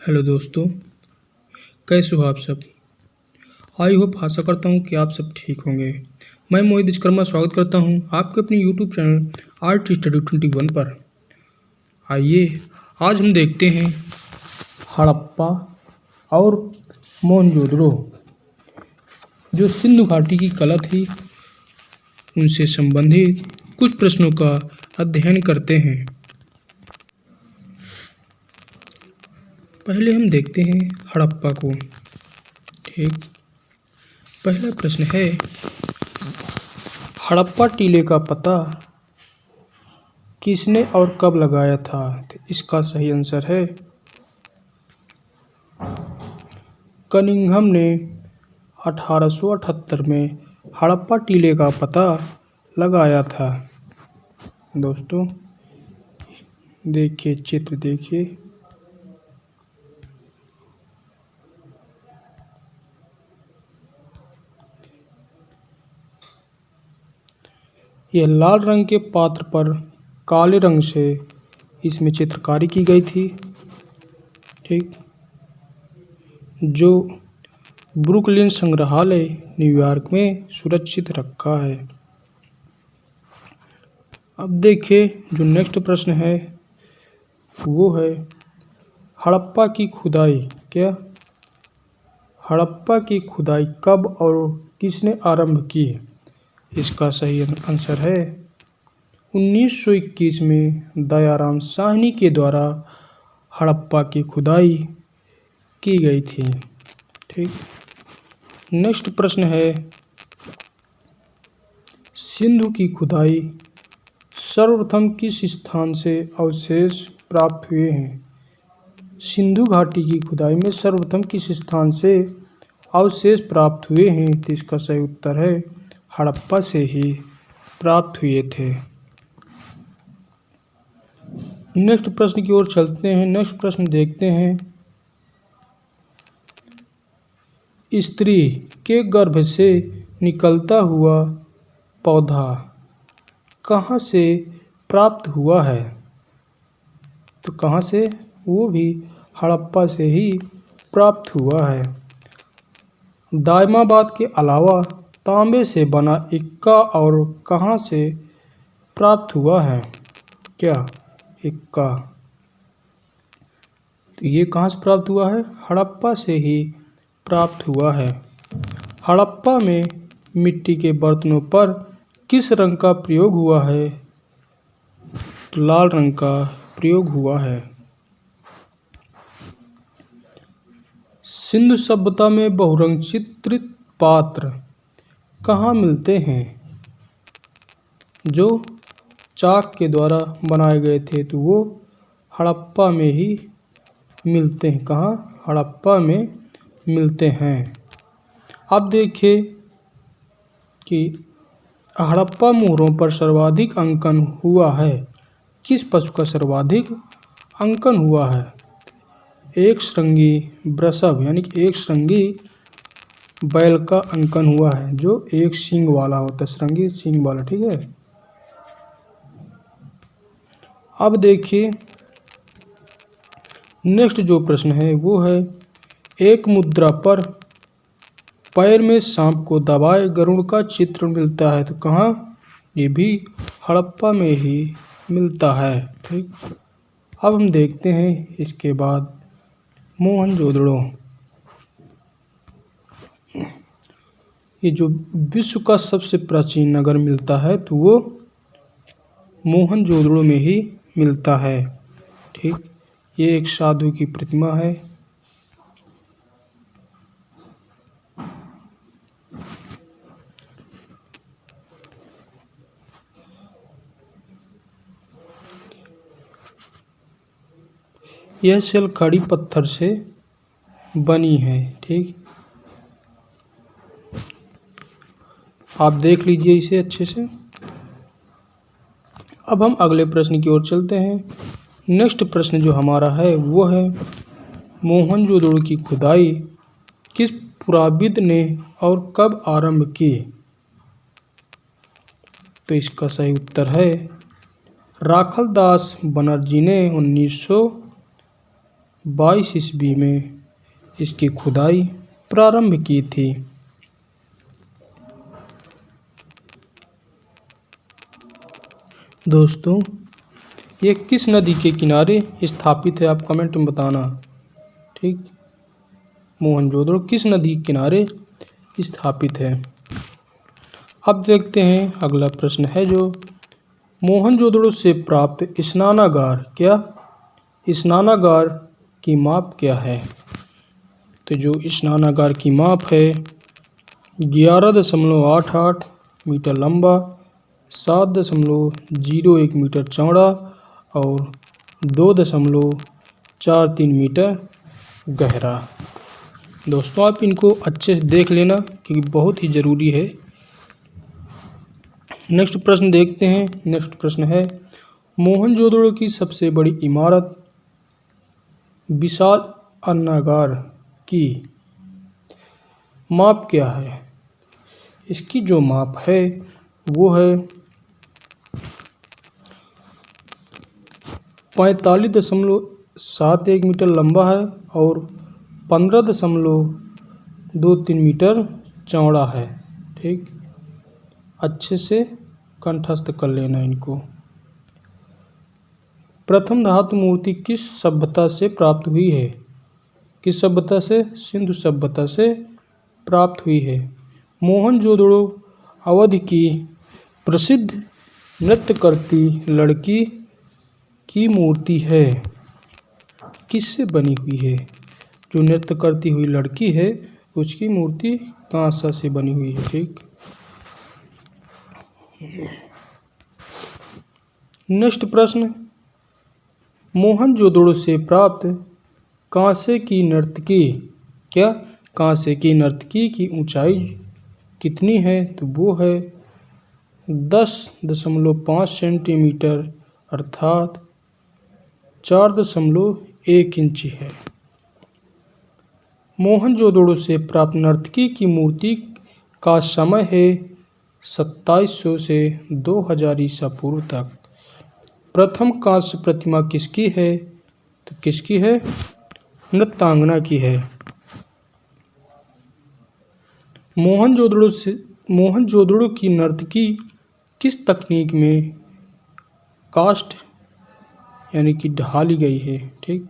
Hello दोस्तों, कैसे हो आप सब। आई होप आशा करता हूँ कि आप सब ठीक होंगे। मैं मोहित विश्वकर्मा स्वागत करता हूँ आपके अपने यूट्यूब चैनल आर्ट स्टडी 21 पर। आइए आज हम देखते हैं हड़प्पा और मोहनजोदड़ो जो सिंधु घाटी की कला थी उनसे संबंधित कुछ प्रश्नों का अध्ययन करते हैं। पहले हम देखते हैं हड़प्पा को। ठीक, पहला प्रश्न है हड़प्पा टीले का पता किसने और कब लगाया था। तो इसका सही आंसर है कनिंघम ने 1878 में हड़प्पा टीले का पता लगाया था। दोस्तों देखिए, चित्र देखिए, यह लाल रंग के पात्र पर काले रंग से इसमें चित्रकारी की गई थी। ठीक, जो ब्रुकलिन संग्रहालय न्यूयॉर्क में सुरक्षित रखा है। अब देखिए जो नेक्स्ट प्रश्न है वो है हड़प्पा की खुदाई। क्या हड़प्पा की खुदाई कब और किसने आरंभ की। इसका सही आंसर है 1921 में दयाराम साहनी के द्वारा हड़प्पा की खुदाई की गई थी। ठीक, नेक्स्ट प्रश्न है सिंधु की खुदाई सर्वप्रथम किस स्थान से अवशेष प्राप्त हुए हैं। सिंधु घाटी की खुदाई में सर्वप्रथम किस स्थान से अवशेष प्राप्त हुए हैं। तो इसका सही उत्तर है हड़प्पा से ही प्राप्त हुए थे। नेक्स्ट प्रश्न की ओर चलते हैं। नेक्स्ट प्रश्न देखते हैं स्त्री के गर्भ से निकलता हुआ पौधा कहाँ से प्राप्त हुआ है। तो कहाँ से, वो भी हड़प्पा से ही प्राप्त हुआ है। दायमाबाद के अलावा तांबे से बना इक्का और कहाँ से प्राप्त हुआ है। क्या इक्का, तो ये कहाँ से प्राप्त हुआ है, हड़प्पा से ही प्राप्त हुआ है। हड़प्पा में मिट्टी के बर्तनों पर किस रंग का प्रयोग हुआ है। लाल रंग का प्रयोग हुआ है। सिंधु सभ्यता में बहुरंग चित्रित पात्र कहाँ मिलते हैं। जो चाक के द्वारा बनाए गए थे तो वो हड़प्पा में ही मिलते हैं। कहाँ, हड़प्पा में मिलते हैं। अब देखिए कि हड़प्पा मोहरों पर सर्वाधिक अंकन हुआ है। किस पशु का सर्वाधिक अंकन हुआ है। एक श्रृंगी वृषभ यानी कि एक श्रृंगी बैल का अंकन हुआ है जो एक सींग वाला होता है, श्रृंगी सींग वाला। ठीक है, अब देखिए नेक्स्ट जो प्रश्न है वो है एक मुद्रा पर पैर में सांप को दबाए गरुड़ का चित्र मिलता है। तो कहाँ, ये भी हड़प्पा में ही मिलता है। ठीक, अब हम देखते हैं इसके बाद मोहनजोदड़ो। ये जो विश्व का सबसे प्राचीन नगर मिलता है तो वो मोहनजोदड़ो में ही मिलता है। ठीक, ये एक साधु की प्रतिमा है। यह शिल खड़ी पत्थर से बनी है। ठीक, आप देख लीजिए इसे अच्छे से। अब हम अगले प्रश्न की ओर चलते हैं। नेक्स्ट प्रश्न जो हमारा है वो है मोहनजोदड़ो की खुदाई किस पुराविद ने और कब आरंभ की। तो इसका सही उत्तर है राखलदास बनर्जी ने 22 ईस्वी में इसकी खुदाई प्रारंभ की थी। दोस्तों, ये किस नदी के किनारे स्थापित है, आप कमेंट में बताना। ठीक, मोहनजोदड़ो किस नदी के किनारे स्थापित है। अब देखते हैं अगला प्रश्न है जो मोहनजोदड़ो से प्राप्त स्नानागार, क्या स्नानागार की माप क्या है। तो जो स्नानागार की माप है 11.88 मीटर लंबा, 7.01 मीटर चौड़ा और 2.43 मीटर गहरा। दोस्तों, आप इनको अच्छे से देख लेना क्योंकि बहुत ही ज़रूरी है। नेक्स्ट प्रश्न देखते हैं। नेक्स्ट प्रश्न है मोहनजोदड़ो की सबसे बड़ी इमारत विशाल अन्नागार की माप क्या है। इसकी जो माप है वो है 45.71 मीटर लंबा है और 15.23 मीटर चौड़ा है। ठीक, अच्छे से कंठस्थ कर लेना इनको। प्रथम धातु मूर्ति किस सभ्यता से प्राप्त हुई है। किस सभ्यता से, सिंधु सभ्यता से प्राप्त हुई है। मोहनजोदड़ो अवध की प्रसिद्ध नृत्य करती लड़की की मूर्ति है। किससे बनी हुई है। जो नृत्य करती हुई लड़की है उसकी मूर्ति कांसा से बनी हुई है। ठीक, नेक्स्ट प्रश्न मोहनजोदड़ो से प्राप्त कांसे की नर्तकी, क्या कांसे की नर्तकी की ऊंचाई कितनी है। तो वो है 10.5 सेंटीमीटर अर्थात 4.1 इंची है। मोहनजोदड़ो से प्राप्त नर्तकी की मूर्ति का समय है 2700 से 2000 ईसा पूर्व तक। प्रथम कांस्य प्रतिमा किसकी है। तो किसकी है, नृत्यांगना की है। मोहनजोदड़ो की नर्तकी किस तकनीक में कास्ट यानी कि ढाली गई है। ठीक,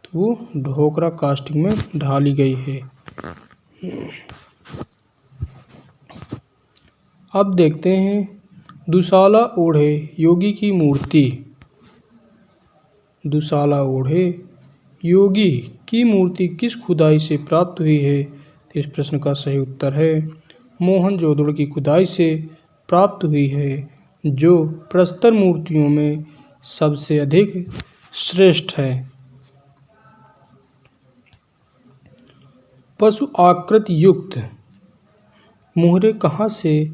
तो वो ढोकरा कास्टिंग में ढाली गई है। अब देखते हैं दुशाला ओढ़े योगी की मूर्ति। दुशाला ओढ़े योगी की मूर्ति किस खुदाई से प्राप्त हुई है। इस प्रश्न का सही उत्तर है मोहनजोदड़ो की खुदाई से प्राप्त हुई है, जो प्रस्तर मूर्तियों में सबसे अधिक श्रेष्ठ है। पशु आकृति युक्त मुहरें कहाँ से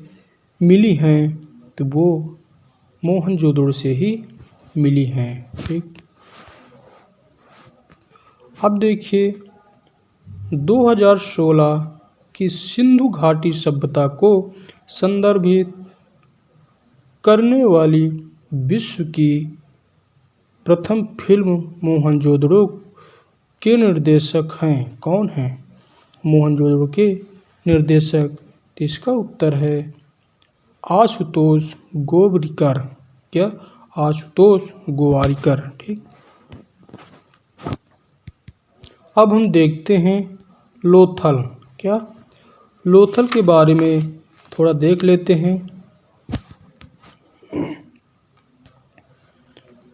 मिली हैं। तो वो मोहनजोदड़ो से ही मिली हैं। ठीक, अब देखिए 2016 की सिंधु घाटी सभ्यता को संदर्भित करने वाली विश्व की प्रथम फिल्म मोहनजोदड़ो के निर्देशक हैं। कौन हैं मोहनजोदड़ो के निर्देशक। तो इसका उत्तर है आशुतोष गोवारिकर। क्या, आशुतोष गोवारिकर। ठीक, अब हम देखते हैं लोथल। क्या, लोथल के बारे में थोड़ा देख लेते हैं।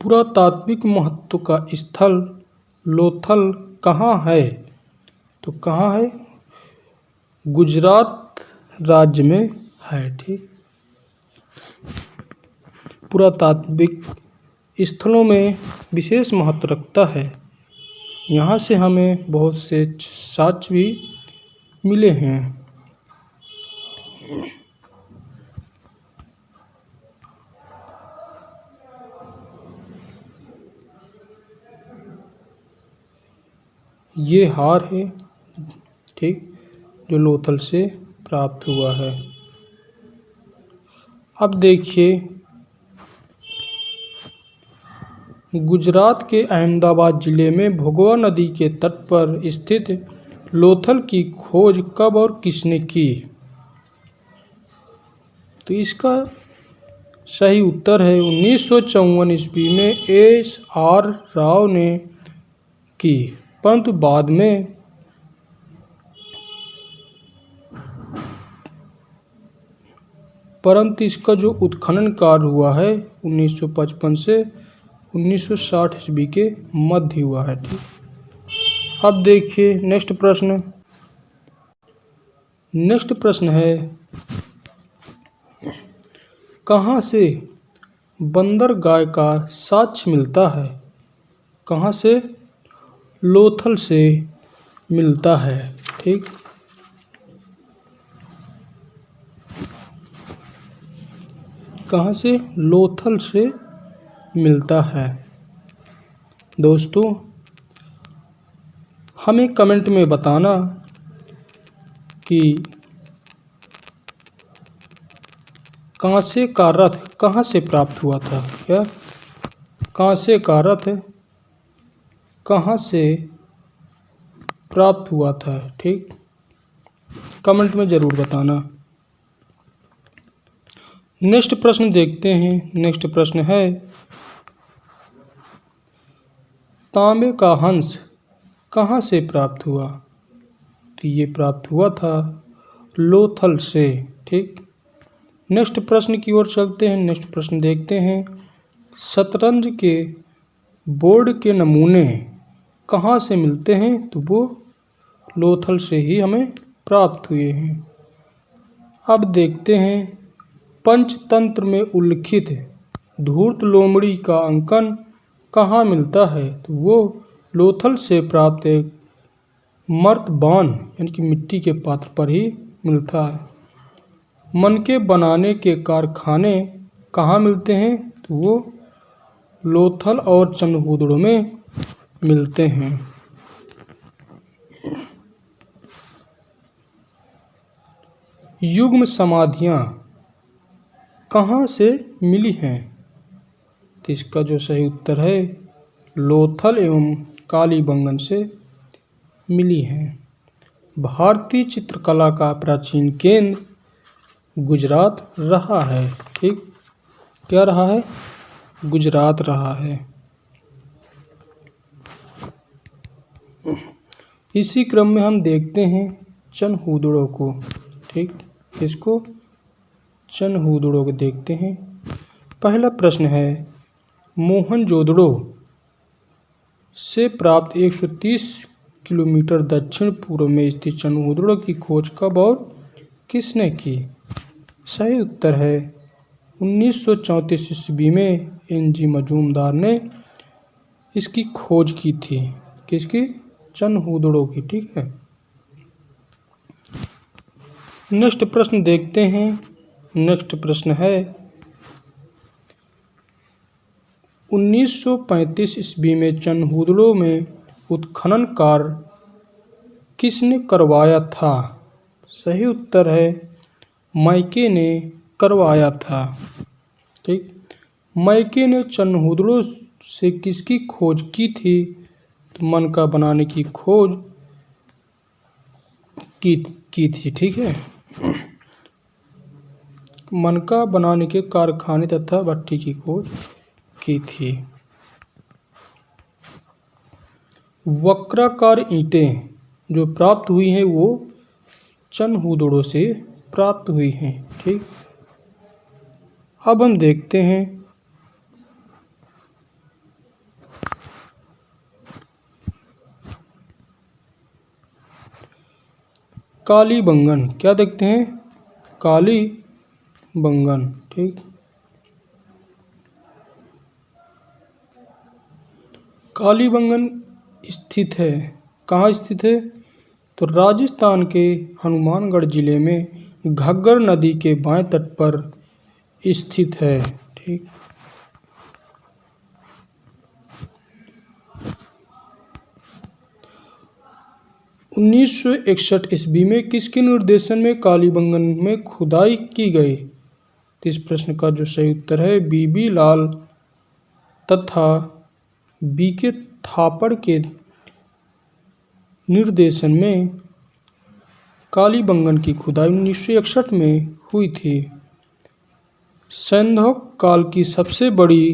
पुरातात्विक महत्व का स्थल लोथल कहाँ है। तो कहाँ है, गुजरात राज्य में है। ठीक, पुरातात्विक स्थलों में विशेष महत्व रखता है। यहाँ से हमें बहुत से साक्ष्य भी मिले हैं। ये हार है। ठीक, जो लोथल से प्राप्त हुआ है। अब देखिए गुजरात के अहमदाबाद जिले में भगवा नदी के तट पर स्थित लोथल की खोज कब और किसने की? तो इसका सही उत्तर है 1954 ईस्वी में एस.आर. राव ने की, परंतु बाद में इसका जो उत्खनन कार्य हुआ है 1955 से 1960 ईस्वी के मध्य हुआ है। ठीक, अब देखिए नेक्स्ट प्रश्न है कहाँ से बंदरगाह का साक्ष्य मिलता है? कहाँ से? लोथल से मिलता है। ठीक, कहाँ से? लोथल से मिलता है। दोस्तों हमें कमेंट में बताना कि कांसे का रथ कहाँ से प्राप्त हुआ था। क्या कांसे का रथ कहाँ से प्राप्त हुआ था? ठीक, कमेंट में ज़रूर बताना। नेक्स्ट प्रश्न देखते हैं। नेक्स्ट प्रश्न है तांबे का हंस कहाँ से प्राप्त हुआ? तो ये प्राप्त हुआ था लोथल से। ठीक, नेक्स्ट प्रश्न की ओर चलते हैं। नेक्स्ट प्रश्न देखते हैं शतरंज के बोर्ड के नमूने कहाँ से मिलते हैं? तो वो लोथल से ही हमें प्राप्त हुए हैं। अब देखते हैं पंचतंत्र में उल्लिखित धूर्त लोमड़ी का अंकन कहाँ मिलता है? तो वो लोथल से प्राप्त एक मर्तबान यानी कि मिट्टी के पात्र पर ही मिलता है। मनके बनाने के कारखाने कहाँ मिलते हैं? तो वो लोथल और चनहूदड़ों में मिलते हैं। युग्म समाधियाँ कहाँ से मिली हैं? तो इसका जो सही उत्तर है लोथल एवं कालीबंगन से मिली हैं। भारतीय चित्रकला का प्राचीन केंद्र गुजरात रहा है। ठीक, क्या रहा है? गुजरात रहा है। इसी क्रम में हम देखते हैं चनहूदड़ों को। ठीक, इसको चनहूदड़ों को देखते हैं। पहला प्रश्न है मोहनजोदड़ो से प्राप्त 130 किलोमीटर दक्षिण पूर्व में स्थित चनहूदड़ो की खोज कब और किसने की? सही उत्तर है 1934 ईस्वी में N.G. मजूमदार ने इसकी खोज की थी। किसकी? चनहूदड़ो की। ठीक है, नेक्स्ट प्रश्न देखते हैं। नेक्स्ट प्रश्न है 1935 ईस्वी में चनहूदड़ो में उत्खनन कार्य किसने करवाया था? सही उत्तर है मैके ने करवाया था। ठीक, मैके ने चनहूदड़ो से किसकी खोज की थी? तो मनका बनाने की खोज की थी। ठीक है, मनका बनाने के कारखाने तथा भट्ठी की खोज की थी। वक्राकार ईंटें जो प्राप्त हुई हैं वो चनहूदड़ो से प्राप्त हुई हैं। ठीक, अब हम देखते हैं कालीबंगन। क्या देखते हैं? कालीबंगन। ठीक, कालीबंगन स्थित है, कहाँ स्थित है? तो राजस्थान के हनुमानगढ़ जिले में घग्गर नदी के बाएं तट पर स्थित है। ठीक, उन्नीस 1961 ईस्वी में किसके निर्देशन में कालीबंगन में खुदाई की गई? तो इस प्रश्न का जो सही उत्तर है बीबी लाल तथा बीके थापड़ के निर्देशन में कालीबंगन की खुदाई 1961 में हुई थी। सैंधव काल की सबसे बड़ी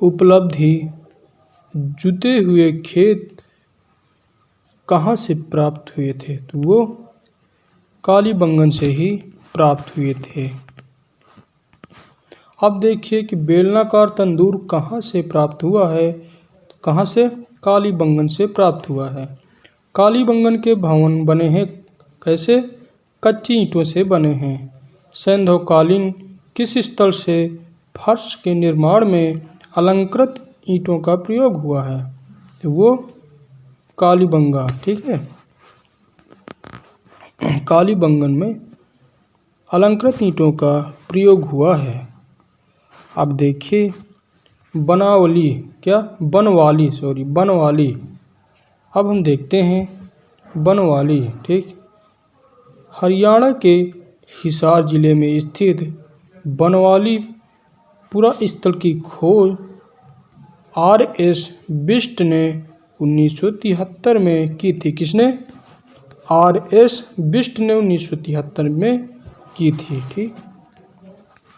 उपलब्धि जुते हुए खेत कहाँ से प्राप्त हुए थे? तो वो कालीबंगन से ही प्राप्त हुए थे। अब देखिए कि बेलनाकार तंदूर कहाँ से प्राप्त हुआ है? कहाँ से? कालीबंगन से प्राप्त हुआ है। कालीबंगन के भवन बने हैं कैसे? कच्ची ईंटों से बने हैं। सैंधवकालीन किस स्थल से फर्श के निर्माण में अलंकृत ईंटों का प्रयोग हुआ है? तो वो कालीबंगा, ठीक है। कालीबंगन में अलंकृत ईंटों का प्रयोग हुआ है। अब देखिए बनवाली, क्या? बनवाली। अब हम देखते हैं बनवाली, ठीक। हरियाणा के हिसार जिले में स्थित बनवाली पुरास्थल की खोज R.S. बिष्ट ने 1973 में की थी। किसने? R.S. बिष्ट ने 1973 में की थी, ठीक।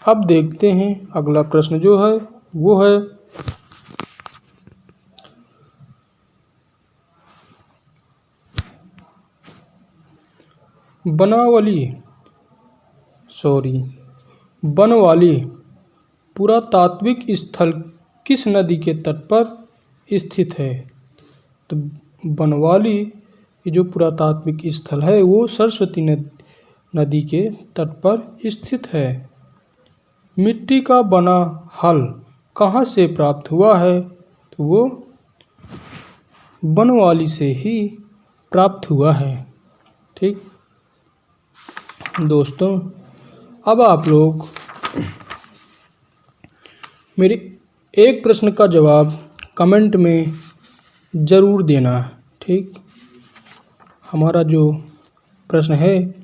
अब देखते हैं अगला प्रश्न जो है वो है बनवाली पुरातात्विक स्थल किस नदी के तट पर स्थित है? तो बनवाली जो पुरातात्विक स्थल है वो सरस्वती नदी के तट पर स्थित है। मिट्टी का बना हल कहाँ से प्राप्त हुआ है? तो वो बनवाली से ही प्राप्त हुआ है, ठीक। दोस्तों अब आप लोग मेरे एक प्रश्न का जवाब कमेंट में ज़रूर देना, ठीक। हमारा जो प्रश्न है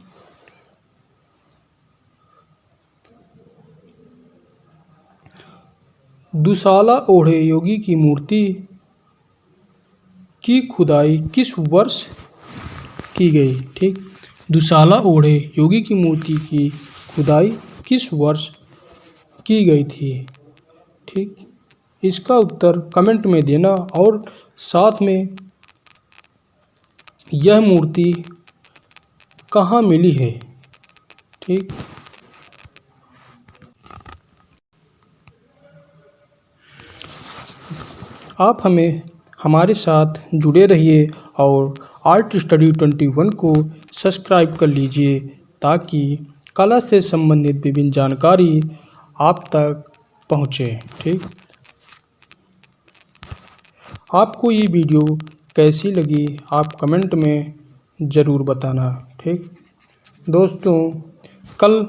दुशाला ओढ़े योगी की मूर्ति की खुदाई किस वर्ष की गई? ठीक। दुशाला ओढ़े योगी की मूर्ति की खुदाई किस वर्ष की गई थी? ठीक। इसका उत्तर कमेंट में देना और साथ में यह मूर्ति कहाँ मिली है, ठीक। आप हमें हमारे साथ जुड़े रहिए और आर्ट स्टडी 21 को सब्सक्राइब कर लीजिए ताकि कला से संबंधित विभिन्न जानकारी आप तक पहुँचे, ठीक। आपको ये वीडियो कैसी लगी आप कमेंट में ज़रूर बताना, ठीक। दोस्तों कल